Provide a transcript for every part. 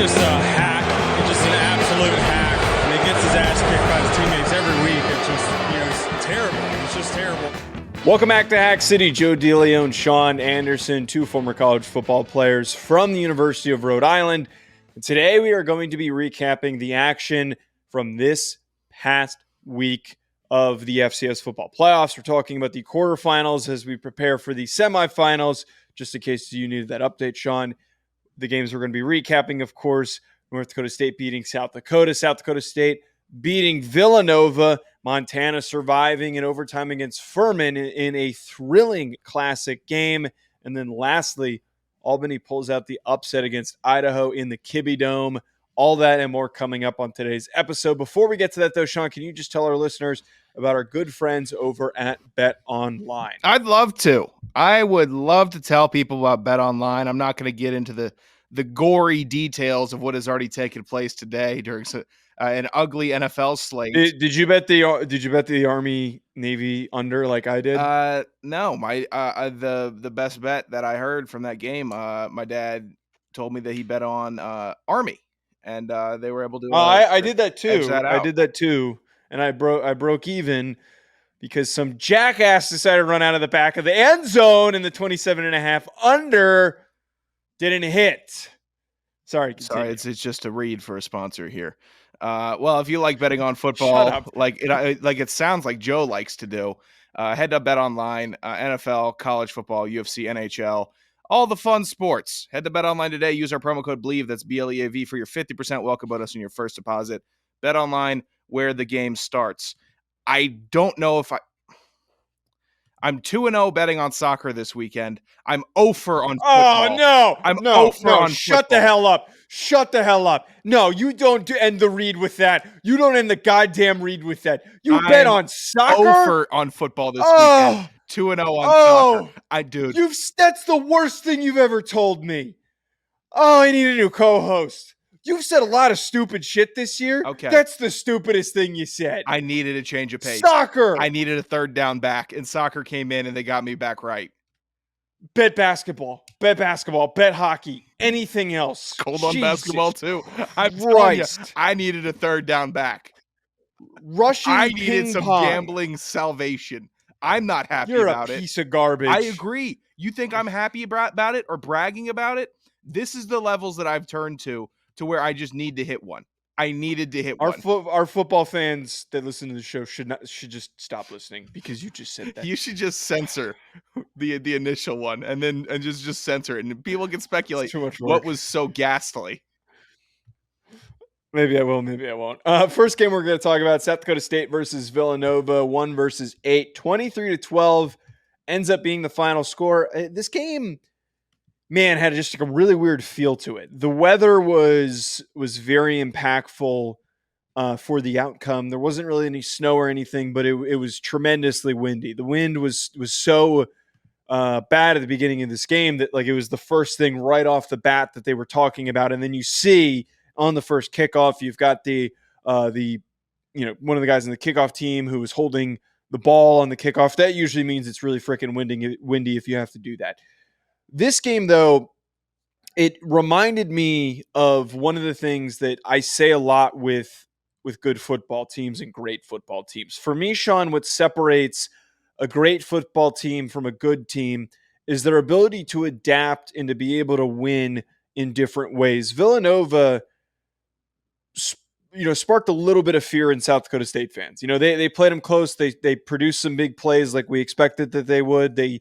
just a hack. He's just an absolute hack. And he gets his ass kicked by his teammates every week. It's just, it's terrible. It's just terrible. Welcome back to Hack City. Joe DeLeone and Sean Anderson, two former college football players from the University of Rhode Island. And today we are going to be recapping the action from this past week of the FCS football playoffs. We're talking about the quarterfinals as we prepare for the semifinals. Just in case you needed that update, Sean, the games we're going to be recapping, of course, North Dakota State beating South Dakota, South Dakota State beating Villanova, Montana surviving in overtime against Furman in a thrilling classic game. And then lastly, Albany pulls out the upset against Idaho in the Kibbe Dome. All that and more coming up on today's episode. Before we get to that, though, Sean, can you just tell our listeners about our good friends over at Bet Online? I'd love to. I would love to tell people about Bet Online. I'm not going to get into the gory details of what has already taken place today during an ugly NFL slate. Did you bet the Army Navy under like I did? No, the best bet that I heard from that game, my dad told me that he bet on Army, and they were able to. I did that too. And I broke even because some jackass decided to run out of the back of the end zone in the 27.5 under. Didn't hit. Sorry, it's just a read for a sponsor here. Well, if you like betting on football, like it sounds like Joe likes to do, head to Bet Online, NFL, college football, UFC, NHL, all the fun sports. Head to Bet Online today. Use our promo code BLEAV. That's BLEAV for your 50% welcome bonus on your first deposit. Bet Online, where the game starts. I don't know if I'm 2-0 betting on soccer this weekend. I'm 0-for on football. Oh, no. I'm 0-for on Shut football. the hell up. Shut the hell up. No, you don't end the read with that. You don't end the goddamn read with that. You bet on soccer? 0-for on football this weekend. 2-0 on soccer. Dude. That's the worst thing you've ever told me. Oh, I need a new co-host. You've said a lot of stupid shit this year. Okay. That's the stupidest thing you said. I needed a change of pace. Soccer. I needed a third down back, and soccer came in, and they got me back right. Bet basketball. Bet hockey. Anything else. Cold on basketball, too. I needed a third down back. I needed some gambling salvation. I'm not happy about it. You're a piece of garbage. I agree. You think I'm happy about it or bragging about it? This is the levels that I've turned to where I just need to hit one. I needed to hit one. Our football fans that listen to the show should just stop listening because you just said that. You should just censor the initial one and just censor it, and people can speculate what was so ghastly. Maybe I will, maybe I won't. First game we're going to talk about, South Dakota State versus Villanova, 1 versus 8, 23-12 ends up being the final score. This game, man, had just like a really weird feel to it. The weather was very impactful for the outcome. There wasn't really any snow or anything, but it was tremendously windy. The wind was so bad at the beginning of this game that like it was the first thing right off the bat that they were talking about. And then you see on the first kickoff, you've got the one of the guys in the kickoff team who was holding the ball on the kickoff. That usually means it's really freaking windy if you have to do that. This game, though, it reminded me of one of the things that I say a lot with good football teams and great football teams. For me, Sean, what separates a great football team from a good team is their ability to adapt and to be able to win in different ways. Villanova, sparked a little bit of fear in South Dakota State fans. They played them close. They produced some big plays like we expected that they would. They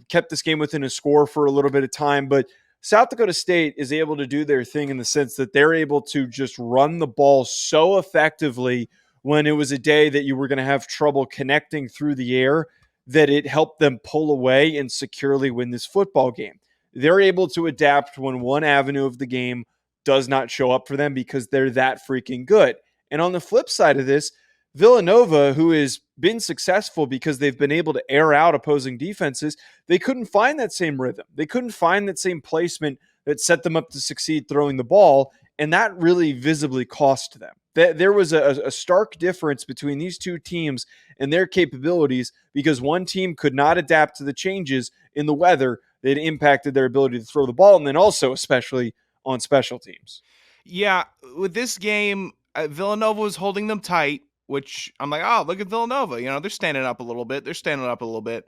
kept this game within a score for a little bit of time, but South Dakota State is able to do their thing in the sense that they're able to just run the ball so effectively when it was a day that you were going to have trouble connecting through the air that it helped them pull away and securely win this football game. They're able to adapt when one avenue of the game does not show up for them because they're that freaking good. And on the flip side of this, Villanova, who has been successful because they've been able to air out opposing defenses, they couldn't find that same rhythm. They couldn't find that same placement that set them up to succeed throwing the ball, and that really visibly cost them. There was a stark difference between these two teams and their capabilities because one team could not adapt to the changes in the weather that impacted their ability to throw the ball, and then also especially on special teams. Yeah, with this game, Villanova was holding them tight, which I'm like, oh, look at Villanova. They're standing up a little bit.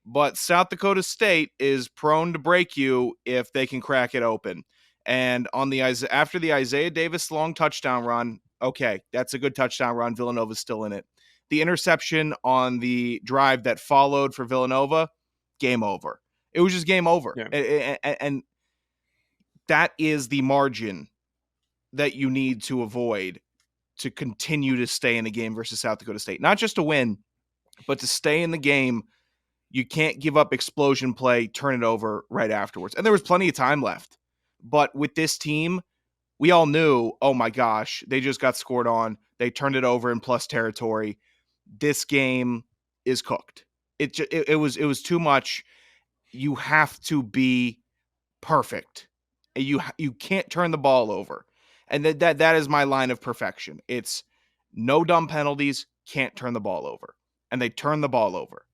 But South Dakota State is prone to break you if they can crack it open. And after the Isaiah Davis long touchdown run, okay, that's a good touchdown run. Villanova's still in it. The interception on the drive that followed for Villanova, game over. It was just game over. Yeah. And that is the margin that you need to avoid to continue to stay in the game versus South Dakota State. Not just to win, but to stay in the game. You can't give up explosion play, turn it over right afterwards. And there was plenty of time left. But with this team, we all knew, oh my gosh, they just got scored on. They turned it over in plus territory. This game is cooked. It was too much. You have to be perfect. You can't turn the ball over. And that is my line of perfection. It's no dumb penalties, can't turn the ball over. And they turn the ball over.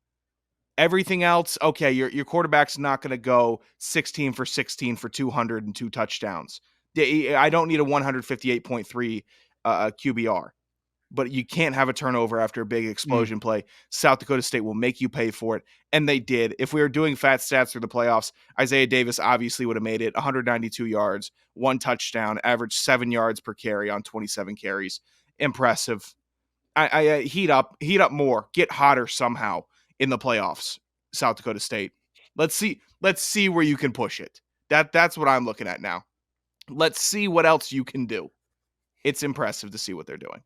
Everything else, okay, your quarterback's not going to go 16 for 16 for 200 and 2 touchdowns. I don't need a 158.3 QBR, but you can't have a turnover after a big explosion play. South Dakota State will make you pay for it, and they did. If we were doing fat stats through the playoffs, Isaiah Davis obviously would have made it. 192 yards, 1 touchdown, averaged 7 yards per carry on 27 carries. Impressive. I heat up more, get hotter somehow in the playoffs, South Dakota State. Let's see where you can push it. That's what I'm looking at now. Let's see what else you can do. It's impressive to see what they're doing.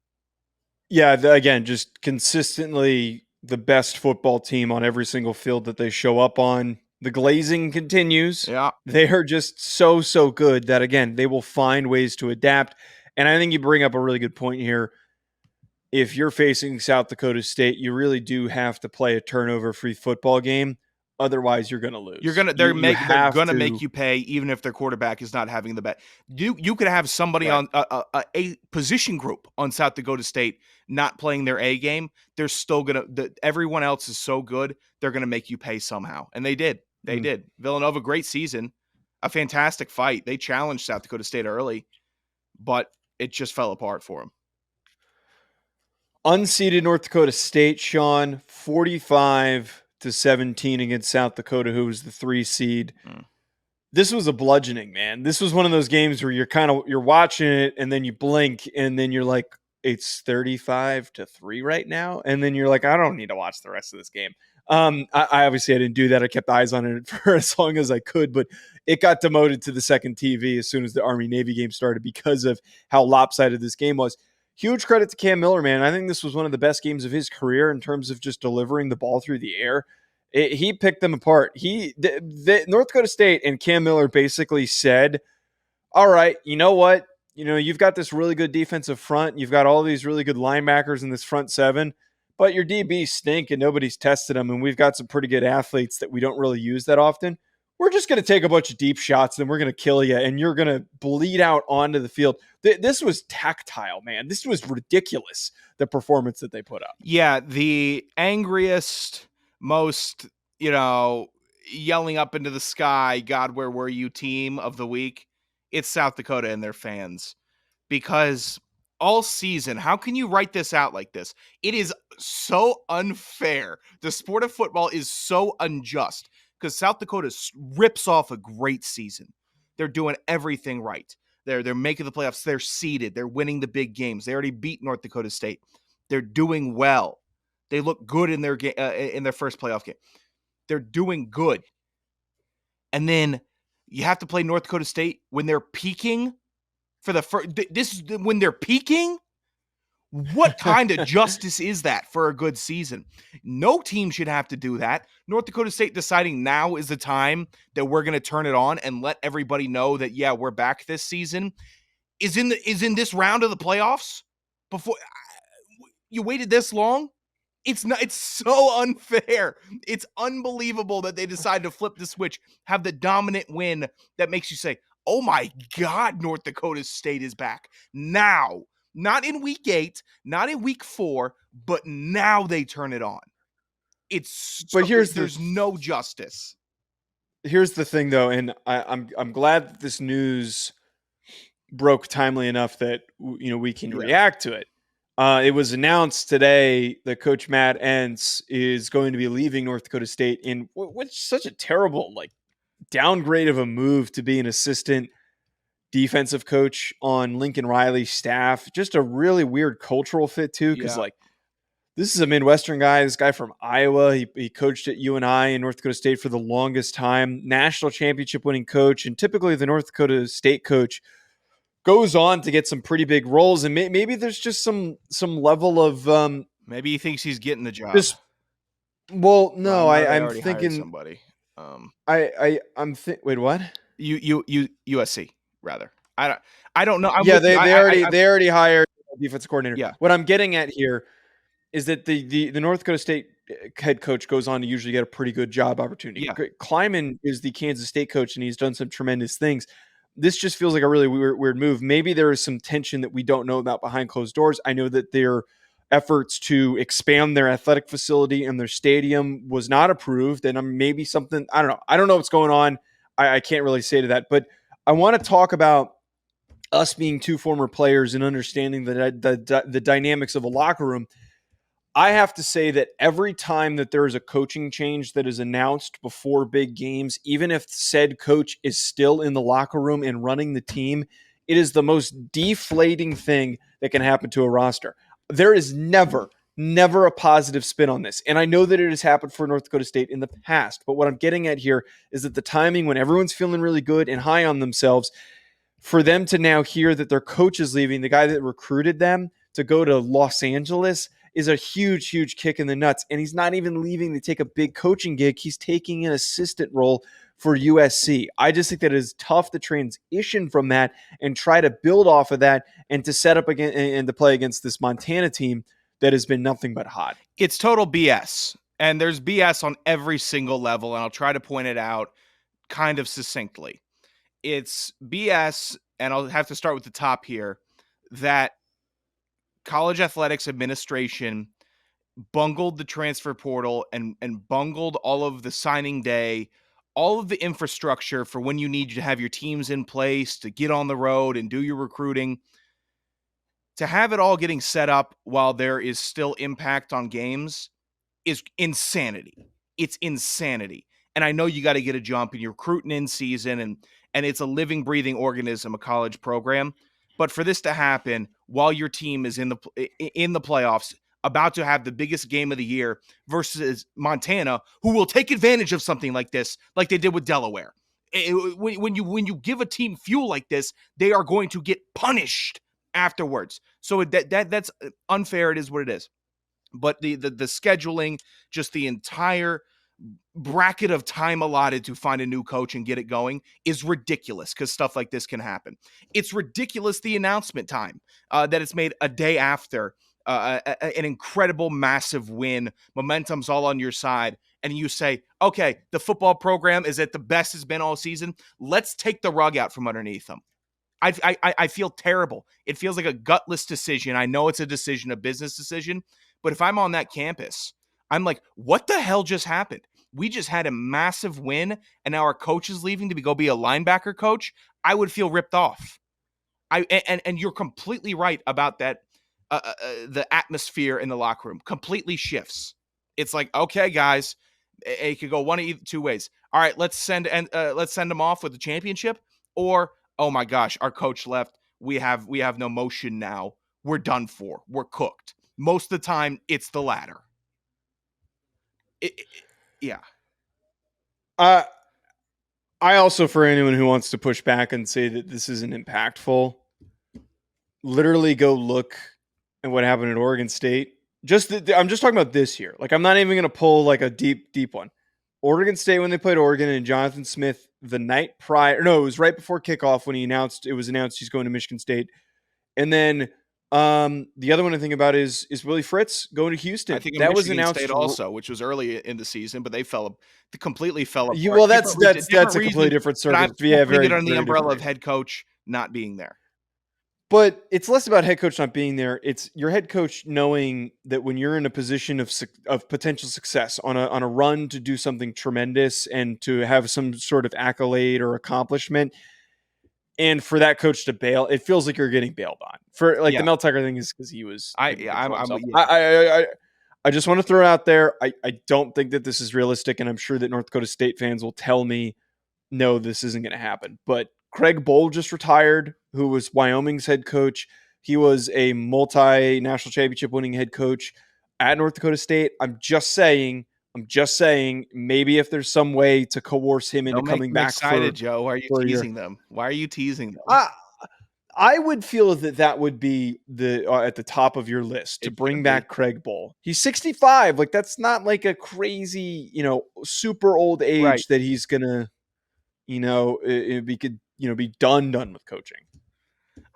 Yeah, again, just consistently the best football team on every single field that they show up on. The glazing continues. Yeah. They are just so good that, again, they will find ways to adapt. And I think you bring up a really good point here. If you're facing South Dakota State, you really do have to play a turnover-free football game. Otherwise, you're going to lose. They're going to make you pay, even if their quarterback is not having the bet. You could have somebody on a position group on South Dakota State not playing their A game. They're still everyone else is so good. They're going to make you pay somehow. And they did. They did. Villanova, great season, a fantastic fight. They challenged South Dakota State early, but it just fell apart for them. Unseeded North Dakota State, Sean, 45-17 against South Dakota, who was the 3 seed. This was a bludgeoning, man. This was one of those games where you're watching it and then you blink and then you're like, it's 35-3 right now. And then you're like, I don't need to watch the rest of this game. I obviously didn't do that. I kept eyes on it for as long as I could, but it got demoted to the second TV as soon as the Army-Navy game started because of how lopsided this game was. Huge credit to Cam Miller, man. I think this was one of the best games of his career in terms of just delivering the ball through the air. He picked them apart. North Dakota State and Cam Miller basically said, all right, you know what? You've got this really good defensive front. You've got all these really good linebackers in this front 7, but your DBs stink and nobody's tested them. And we've got some pretty good athletes that we don't really use that often. We're just going to take a bunch of deep shots and we're going to kill you and you're going to bleed out onto the field. This was tactile, man. This was ridiculous, the performance that they put up. Yeah, the angriest, most, yelling up into the sky, God, where were you team of the week? It's South Dakota and their fans. Because all season, how can you write this out like this? It is so unfair. The sport of football is so unjust. Because South Dakota rips off a great season. They're doing everything right. They're making the playoffs. They're seeded. They're winning the big games. They already beat North Dakota State. They're doing well. They look good in their first playoff game. They're doing good. And then you have to play North Dakota State when they're peaking for the first. This is when they're peaking. What kind of justice is that for a good season? No team should have to do that. North Dakota State deciding now is the time that we're going to turn it on and let everybody know that, yeah, we're back this season is in this round of the playoffs before you waited this long. It's so unfair. It's unbelievable that they decide to flip the switch, have the dominant win that makes you say, oh my God, North Dakota State is back now. Not in week 8, not in week 4, but now they turn it on. There's no justice. Here's the thing, though, and I'm glad that this news broke timely enough that we can react to it. It was announced today that Coach Matt Entz is going to be leaving North Dakota State in what's such a terrible downgrade of a move to be an assistant defensive coach on Lincoln Riley's staff. Just a really weird cultural fit too, because this is a Midwestern guy. This guy from Iowa. He coached at UNI in North Dakota State for the longest time. National championship winning coach, and typically the North Dakota State coach goes on to get some pretty big roles. And maybe there's just some level of maybe he thinks he's getting the job. I'm thinking somebody. Wait, what? USC rather. I don't know. They already hired a defensive coordinator. Yeah. What I'm getting at here is that the North Dakota State head coach goes on to usually get a pretty good job opportunity. Yeah. Kleiman is the Kansas State coach, and he's done some tremendous things. This just feels like a really weird move. Maybe there is some tension that we don't know about behind closed doors. I know that their efforts to expand their athletic facility and their stadium was not approved, and maybe something, I don't know. I don't know what's going on. I can't really say to that, but I want to talk about us being two former players and understanding the dynamics of a locker room. I have to say that every time that there is a coaching change that is announced before big games, even if said coach is still in the locker room and running the team, it is the most deflating thing that can happen to a roster. There is never a positive spin on this. And I know that it has happened for North Dakota State in the past, but what I'm getting at here is that the timing when everyone's feeling really good and high on themselves, for them to now hear that their coach is leaving, the guy that recruited them to go to Los Angeles, is a huge kick in the nuts. And he's not even leaving to take a big coaching gig. He's taking an assistant role for USC. I just think that it is tough to transition from that and try to build off of that and to set up again and to play against this Montana team that has been nothing but hot. It's total BS. And there's BS on every single level. And I'll try to point it out kind of succinctly. It's BS, and I'll have to start with the top here, that college athletics administration bungled the transfer portal and bungled all of the signing day, all of the infrastructure for when you need to have your teams in place to get on the road and do your recruiting. To have it all getting set up while there is still impact on games is insanity. It's insanity. And I know you got to get a jump and you're recruiting in season and it's a living, breathing organism, a college program. But for this to happen while your team is in the playoffs, about to have the biggest game of the year versus Montana, who will take advantage of something like this, like they did with Delaware. When you give a team fuel like this, they are going to get punished afterwards. So that's unfair. It is what it is. But the scheduling, just the entire bracket of time allotted to find a new coach and get it going is ridiculous because stuff like this can happen. It's ridiculous the announcement time that it's made a day after an incredible, massive win. Momentum's all on your side. And you say, okay, the football program is at the best it's been all season. Let's take the rug out from underneath them. I feel terrible. It feels like a gutless decision. I know it's a decision, a business decision. But if I'm on that campus, I'm like, what the hell just happened? We just had a massive win, and now our coach is leaving to go be a linebacker coach. I would feel ripped off. And you're completely right about that. The atmosphere in the locker room completely shifts. It's like, okay, guys, it could go one of two ways. All right, let's send them off with the championship, or oh my gosh, our coach left. We have no motion now. We're done for. We're cooked. Most of the time, it's the latter. Yeah. I also, for anyone who wants to push back and say that this isn't impactful, literally go look at what happened at Oregon State. I'm just talking about this year. Like, I'm not even going to pull like a deep one. Oregon State, when they played Oregon, and Jonathan Smith the night prior, no, it was right before kickoff when it was announced he's going to Michigan State. And then the other one I think about is Willie Fritz going to Houston. I think that Michigan was announced State also, which was early in the season, but they completely fell apart. Well, that's a completely different circus. Yeah, very it on the umbrella of head coach not being there. But it's less about head coach not being there. It's your head coach knowing that when you're in a position of potential success on a run to do something tremendous and to have some sort of accolade or accomplishment, And for that coach to bail, it feels like you're getting bailed on. For like the Mel Tucker thing is because he was. I just want to throw out there. I don't think that this is realistic, and I'm sure that North Dakota State fans will tell me, no, this isn't going to happen. But Craig Bohl just retired, who was Wyoming's head coach. He was a multi-national championship winning head coach at North Dakota State. I'm just saying, maybe if there's some way to coerce him into coming back. Excited, Joe. Why are you teasing them? Why are you teasing them? I would feel that would be at the top of your list to bring back Craig Bohl. He's 65. Like, that's not like a crazy, super old age that he's gonna, be done with coaching.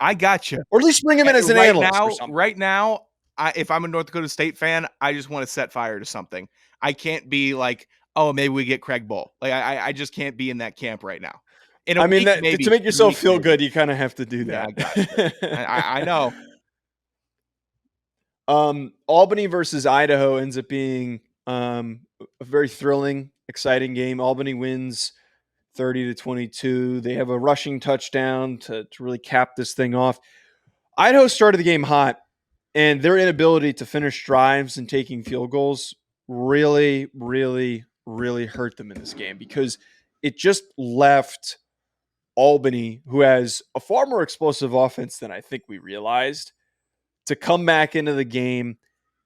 I got you. Or at least bring him in as an analyst. Right now, if I'm a North Dakota State fan, I just want to set fire to something. I can't be like, oh, maybe we get Craig Bohl. Like, I just can't be in that camp right now. To make yourself feel good, you kind of have to do that. Yeah, I know. Albany versus Idaho ends up being a very thrilling, exciting game. Albany wins 30-22. They have a rushing touchdown to really cap this thing off. Idaho started the game hot, and their inability to finish drives and taking field goals really, really, really hurt them in this game because it just left Albany, who has a far more explosive offense than I think we realized, to come back into the game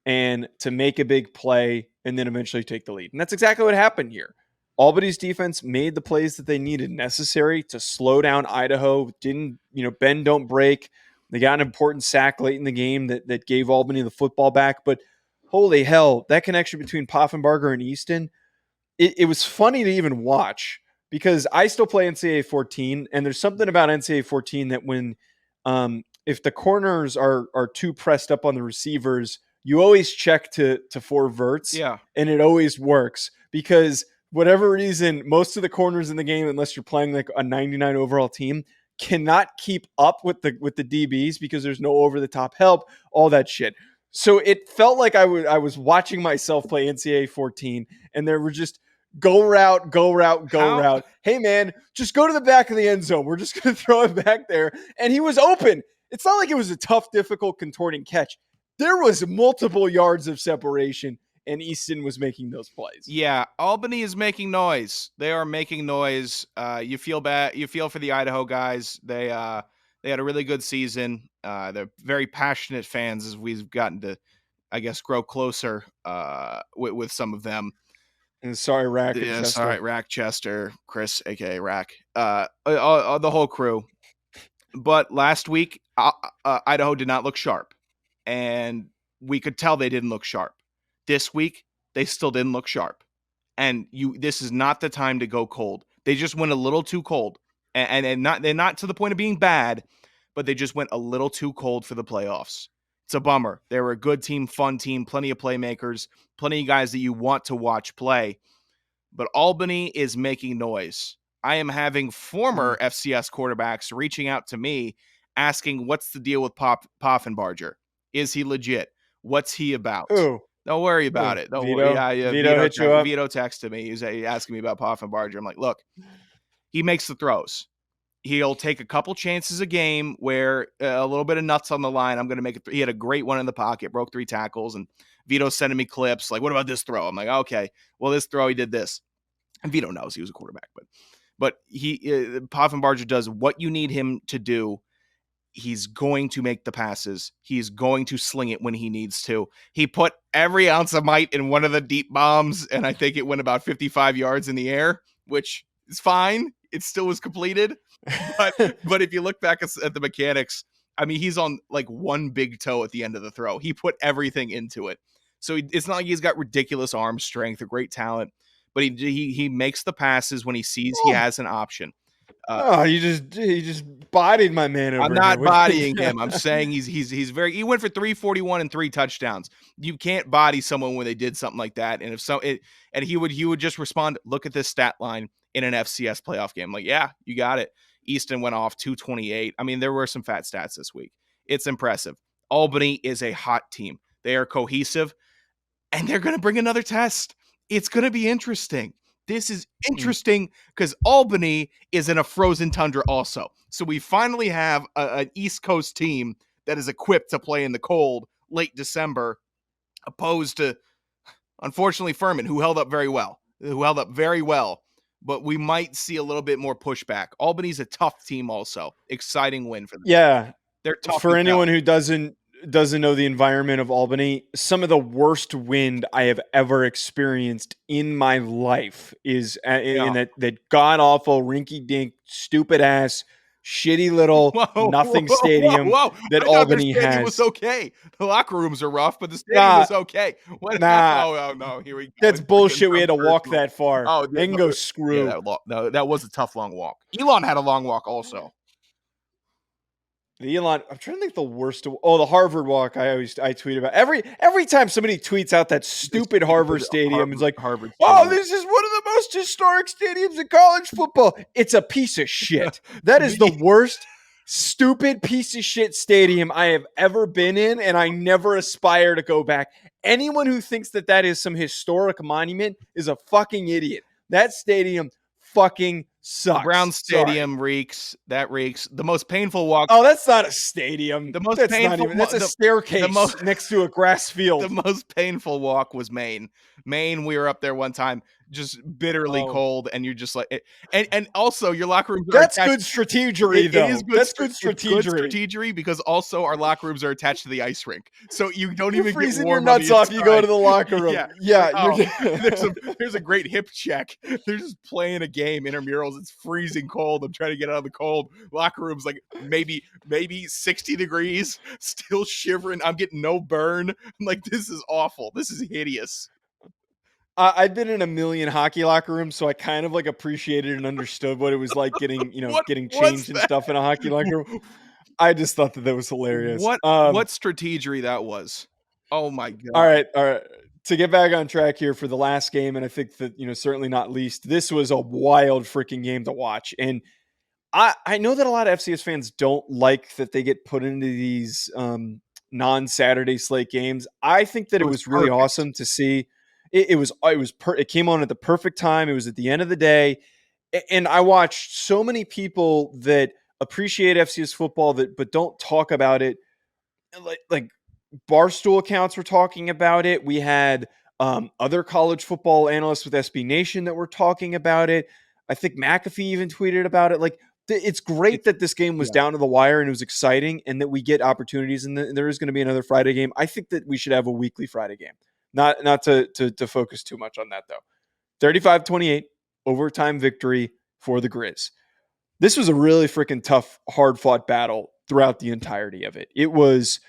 and to make a big play and then eventually take the lead. And that's exactly what happened here. Albany's defense made the plays that they needed necessary to slow down Idaho. Didn't, bend, don't break. They got an important sack late in the game that gave Albany the football back. But holy hell, that connection between Poffenbarger and Easton, it was funny to even watch. Because I still play NCAA 14, and there's something about NCAA 14 that when if the corners are too pressed up on the receivers, you always check to 4 verts, and it always works because whatever reason, most of the corners in the game, unless you're playing like a 99 overall team, cannot keep up with the DBs because there's no over the top help, all that shit. So it felt like I was watching myself play NCAA 14, and there were just go route. Hey, man, just go to the back of the end zone. We're just going to throw it back there. And he was open. It's not like it was a tough, difficult, contorting catch. There was multiple yards of separation, and Easton was making those plays. Yeah, Albany is making noise. They are making noise. You feel bad. You feel for the Idaho guys. They had a really good season. They're very passionate fans as we've gotten to, I guess, grow closer with some of them. And sorry, Rack. Yeah, sorry, Rack, Chester, Chris, aka Rack, the whole crew. But last week, Idaho did not look sharp, and we could tell they didn't look sharp. This week, they still didn't look sharp, and this is not the time to go cold. They just went a little too cold, and they're not to the point of being bad, but they just went a little too cold for the playoffs. It's a bummer. They were a good team, fun team, plenty of playmakers, plenty of guys that you want to watch play. But Albany is making noise. I am having former FCS quarterbacks reaching out to me asking, what's the deal with Poffenbarger? Is he legit? What's he about? Ooh. Don't worry about it. Don't Vito? worry. Yeah, Vito hit you up? Vito texted me. He's asking me about Poffenbarger. I'm like, look, he makes the throws. He'll take a couple chances a game where a little bit of nuts on the line. I'm going to make it. He had a great one in the pocket, broke 3 tackles, and Vito's sending me clips. Like, what about this throw? I'm like, okay, well, this throw, he did this. And Vito knows he was a quarterback, but Poffenbarger does what you need him to do. He's going to make the passes. He's going to sling it when he needs to. He put every ounce of might in one of the deep bombs, and I think it went about 55 yards in the air, which is fine. It still was completed. But if you look back at the mechanics, I mean, he's on like one big toe at the end of the throw. He put everything into it. So it's not like he's got ridiculous arm strength or great talent, but he makes the passes when he sees he has an option. You just bodied my man over I'm not here. bodying him. I'm saying he's very. He went for 341 and 3 touchdowns. You can't body someone when they did something like that. And and he would just respond, look at this stat line in an FCS playoff game. Like, yeah, you got it. Easton went off 228. I mean, there were some fat stats this week. It's impressive. Albany is a hot team. They are cohesive, and they're going to bring another test. It's going to be interesting. this is interesting because Albany is in a frozen tundra also. So we finally have an East Coast team that is equipped to play in the cold late December, opposed to, unfortunately, Furman, who held up very well. But we might see a little bit more pushback. Albany's a tough team also. Exciting win for them. Yeah. They're tough. For anyone who doesn't know the environment of Albany, some of the worst wind I have ever experienced in my life is in that god awful, rinky dink, stupid ass, shitty little nothing stadium that Albany stadium has. Was okay. The locker rooms are rough, but the stadium was okay. Oh no, here we go. That's bullshit. We had to walk that far. Oh, they can go screw. Yeah, that was a tough long walk. Elon had a long walk also. The Elon, I'm trying to think the worst. The Harvard walk. I tweet about every time somebody tweets out that stupid Harvard stadium. It's like, Harvard. Oh, this is one of the most historic stadiums in college football. It's a piece of shit. That is the worst, stupid piece of shit stadium I have ever been in, and I never aspire to go back. Anyone who thinks that is some historic monument is a fucking idiot. That stadium fucking sucks. Brown Stadium reeks. That reeks. The most painful walk. Oh, that's not a stadium. That's a staircase next to a grass field. The most painful walk was Maine. Maine, we were up there one time, just bitterly cold, and you're just like, and also your locker rooms. That's good strategery, though. That's good strategery because also our locker rooms are attached to the ice rink, so you don't even freezing get warm your nuts off. You go to the locker room. There's a great hip check. They're just playing a game, intramurals. It's freezing cold. I'm trying to get out of the cold. Locker room's like maybe 60 degrees, still shivering. I'm getting no burn. I'm like, this is awful. This is hideous. I've been in a million hockey locker rooms, so I kind of like appreciated and understood what it was like getting changed and stuff in a hockey locker room. I just thought that was hilarious. What strategery that was. Oh my God. All right. To get back on track here for the last game, and I think that, certainly not least, this was a wild freaking game to watch. And I know that a lot of FCS fans don't like that they get put into these non-Saturday slate games. I think that it was really awesome to see. It came on at the perfect time. It was at the end of the day. And I watched so many people that appreciate FCS football but don't talk about it. Like Barstool accounts were talking about it. We had other college football analysts with SB Nation that were talking about it. I think McAfee even tweeted about it. Like, it's great that this game was down to the wire and it was exciting, and that we get opportunities, and there is going to be another Friday game. I think that we should have a weekly Friday game. Not to focus too much on that, though. 35-28, overtime victory for the Grizz. This was a really freaking tough, hard-fought battle throughout the entirety of it. It was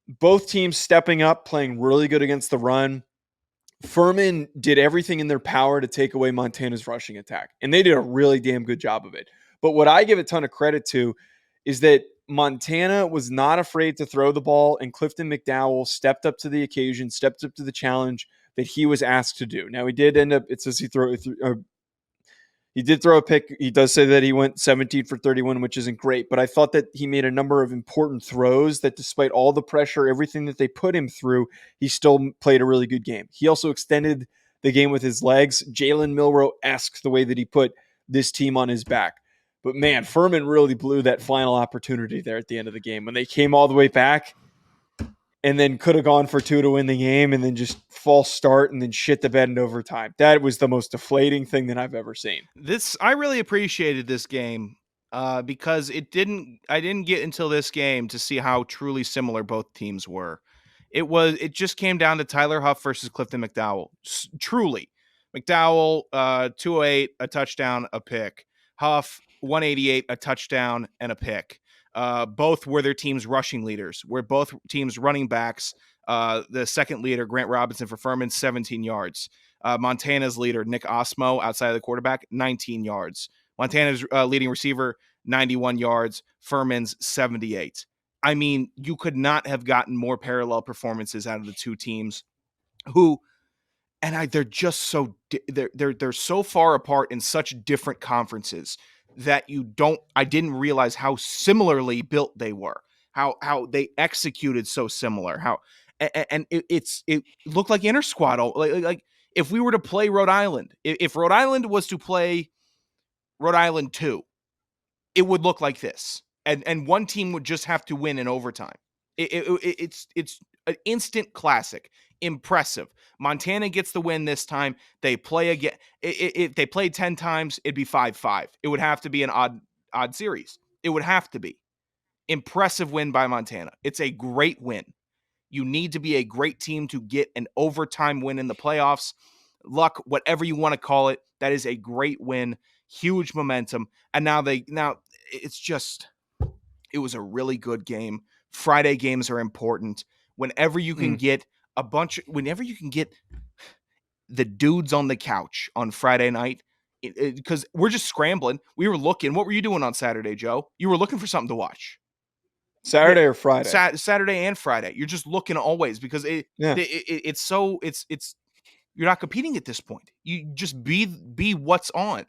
both teams stepping up, playing really good against the run. Furman did everything in their power to take away Montana's rushing attack, and they did a really damn good job of it. But what I give a ton of credit to is that Montana was not afraid to throw the ball, and Clifton McDowell stepped up to the occasion, stepped up to the challenge that he was asked to do. Now, he did end up, it says he did throw a pick. He does say that he went 17 for 31, which isn't great, but I thought that he made a number of important throws that, despite all the pressure, everything that they put him through, he still played a really good game. He also extended the game with his legs. Jalen Milroe-esque, the way that he put this team on his back. But man, Furman really blew that final opportunity there at the end of the game when they came all the way back and then could have gone for 2 to win the game, and then just false start and then shit the bed in overtime. That was the most deflating thing that I've ever seen. I really appreciated this game because I didn't get until this game to see how truly similar both teams were. It just came down to Tyler Huff versus Clifton McDowell. Truly. McDowell, 208, a touchdown, a pick. Huff, 188, a touchdown, and a pick. Both were their team's rushing leaders. Were both teams' running backs. The second leader, Grant Robinson for Furman, 17 yards. Montana's leader, Nick Osmo, outside of the quarterback, 19 yards. Montana's leading receiver, 91 yards. Furman's 78. I mean, you could not have gotten more parallel performances out of the two teams who, and they're just so they're so far apart in such different conferences that I didn't realize how similarly built they were, how they executed so similar, it looked like inter squad, like If we were to play Rhode Island, if Rhode Island was to play Rhode Island 2, it would look like this. And one team would just have to win in overtime. It's an instant classic. Impressive. Montana gets the win this time. They play again. If they played 10 times, it'd be 5-5. It would have to be an odd series. It would have to be. Impressive win by Montana. It's a great win. You need to be a great team to get an overtime win in the playoffs. Luck, whatever you want to call it, that is a great win. Huge momentum. And now it's just, it was a really good game. Friday games are important. Whenever you can get whenever you can get the dudes on the couch on Friday night, because we're just scrambling. We were looking. What were you doing on Saturday, Joe? You were looking for something to watch. Saturday or Friday? Saturday and Friday. You're just looking always because it's you're not competing at this point. You just be what's on.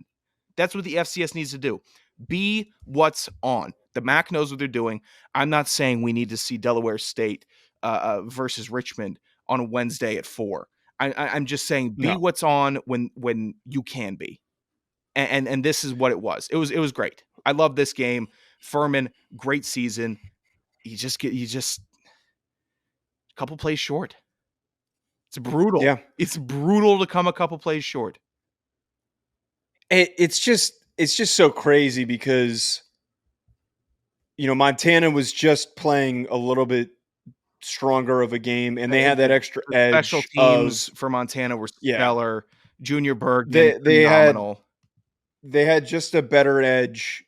That's what the FCS needs to do. Be what's on. The MAC knows what they're doing. I'm not saying we need to see Delaware State versus Richmond on a Wednesday at 4. I'm just saying be what's on when you can be. And this is what it was. It was great. I love this game. Furman, great season. You just a couple plays short. It's brutal. Yeah. It's brutal to come a couple plays short. It's just so crazy because, Montana was just playing a little bit stronger of a game, and they had that extra edge. Special teams for Montana were stellar. Junior Berg, they phenomenal. They had just a better edge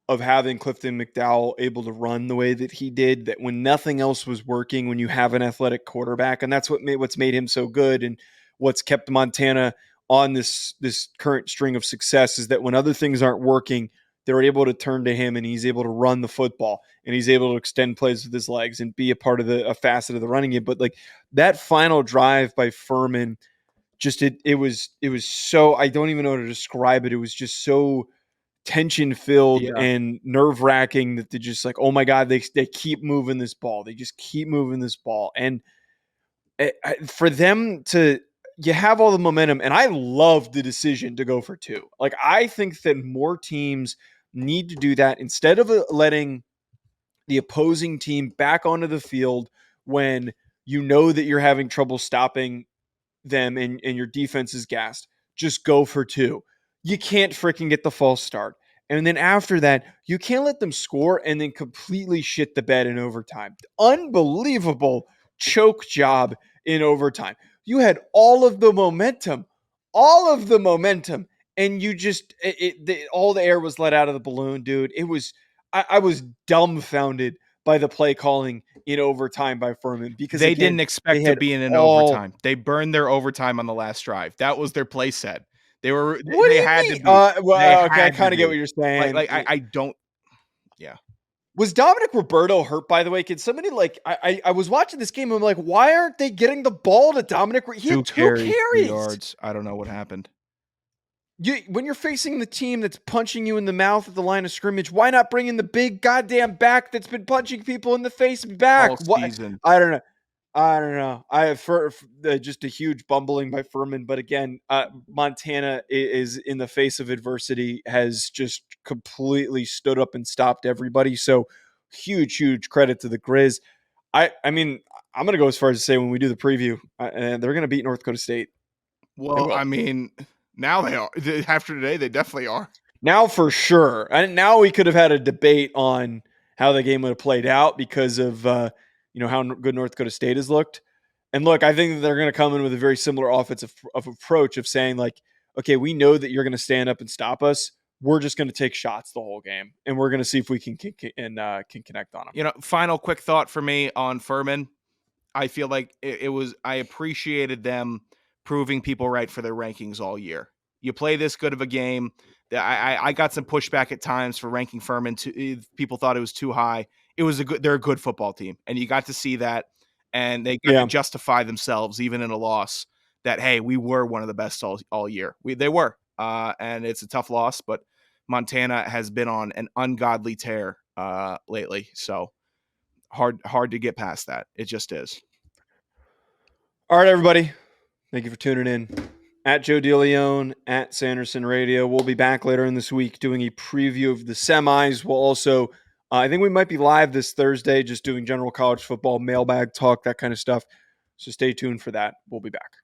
of having Clifton McDowell able to run the way that he did, that when nothing else was working, when you have an athletic quarterback, and that's what's made him so good and what's kept Montana on this current string of success, is that when other things aren't working, they're able to turn to him and he's able to run the football and he's able to extend plays with his legs and be a part of a facet of the running game. But like that final drive by Furman, just it was so, I don't even know how to describe it. It was just so tension filled and nerve wracking that they're just like, oh my God, they keep moving this ball. They just keep moving this ball. And for them to, you have all the momentum, and I love the decision to go for 2. Like, I think that more teams need to do that instead of letting the opposing team back onto the field when you know that you're having trouble stopping them and your defense is gassed. Just go for 2. You can't freaking get the false start. And then after that, you can't let them score and then completely shit the bed in overtime. Unbelievable choke job in overtime. You had all of the momentum, and you just, all the air was let out of the balloon, dude. It was, I was dumbfounded by the play calling in overtime by Furman, because they didn't expect to be in an overtime. They burned their overtime on the last drive. That was their play set. They had to be. Okay, I kind of get what you're saying. I don't. Yeah. Was Dominic Roberto hurt, by the way? Can somebody, I was watching this game and I'm like, why aren't they getting the ball to Dominic? He had 2 carries. 3 yards. I don't know what happened. When you're facing the team that's punching you in the mouth at the line of scrimmage, why not bring in the big goddamn back that's been punching people in the face back? All season. I don't know. I have just a huge bumbling by Furman, but again, Montana is, in the face of adversity, has just completely stood up and stopped everybody. So huge credit to the Grizz. I mean, I'm going to go as far as to say when we do the preview, they're going to beat North Dakota State. Well, I mean, now they are. After today, they definitely are. Now for sure. And now we could have had a debate on how the game would have played out because of how good North Dakota State has looked. And look, I think that they're going to come in with a very similar offensive approach of saying, like, okay, we know that you're going to stand up and stop us. We're just going to take shots the whole game, and we're going to see if we can connect on them. Final quick thought for me on Furman. I feel like I appreciated them proving people right for their rankings all year. You play this good of a game. I got some pushback at times for ranking Furman. People thought it was too high. They're a good football team, and you got to see that, and they got to justify themselves even in a loss that, hey, we were one of the best all year. They were, and it's a tough loss, but Montana has been on an ungodly tear lately, so hard to get past that. It just is. All right, everybody. Thank you for tuning in. at Joe DeLeone, at Sanderson Radio. We'll be back later in this week doing a preview of the semis. We'll also, I think we might be live this Thursday, just doing general college football, mailbag talk, that kind of stuff. So stay tuned for that. We'll be back.